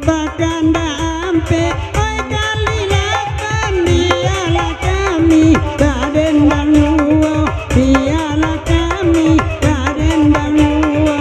Bakanda ampe oi kalilakan dialah kami Raden Danuwo dialah kami Raden Danuwo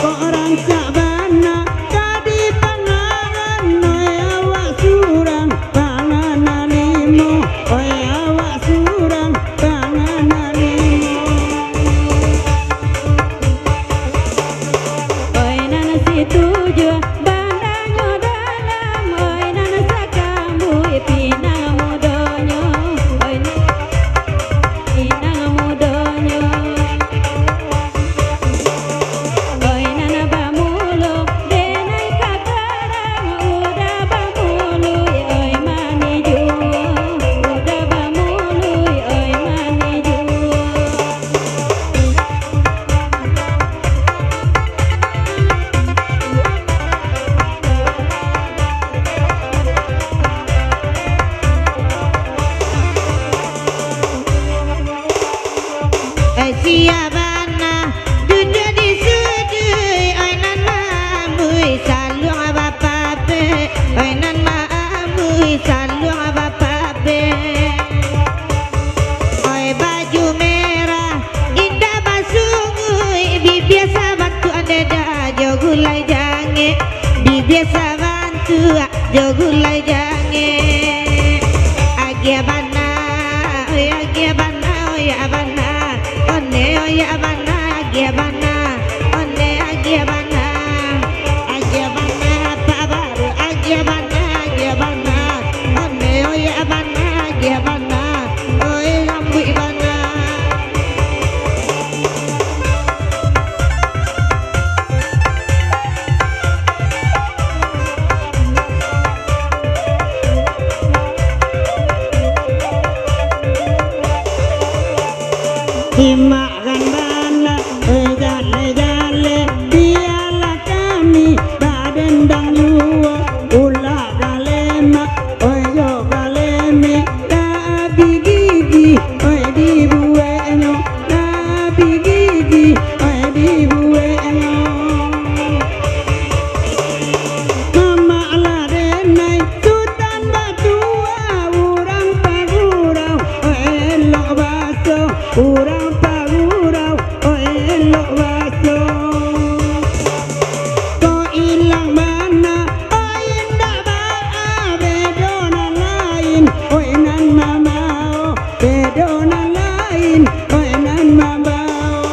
orang sabana kadi pangaran oi awak surang panganan limo oi awak surang panganan limo oi nana situju bandanyo dalam oi nana sakamu pinang mudonyo oi pinang mudonyo oi nana bamulu denai kakarang udah bamulu oi mani juo udah bamulu oi mani juo siabana dunia di sudui oi nan mamui salung abapape oi nan mamui salung abapape oi baju merah indah basungui biasa bantu anda dah jogulai jange biasa bantu jogulai jange agiabana oi agiabana oi abana one oi abana agiabana one agiabana agiabana apa baru agiabana agiabana one oi abana agiabana oi lambu ibana Makan bana jale dialah kami Raden Danuwo ulah galema oyo galeme labi gigi oi dibueno labi gigi oi dibueno mama ladenai Sultan Batua urang pagurau elok baso urang pagurau elok baso ko ilang mana indah baa bedona lain nan mamao bedona lain nan mamao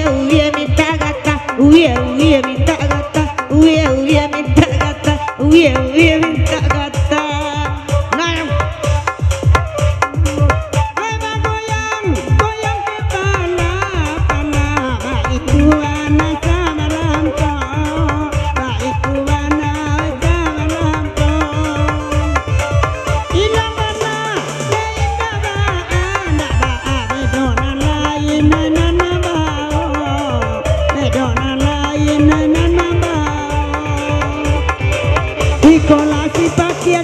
uye minta gata, uye minta gata, uye minta gata, uye minta gata. Nah, Ayo goyang, goyang kepala, pala, baik wana sama lampau, baik wana sama lampau. Ilang mana, indah baa, bedonan lain nana bau, bedonan lain nana bau. Ikola si pakai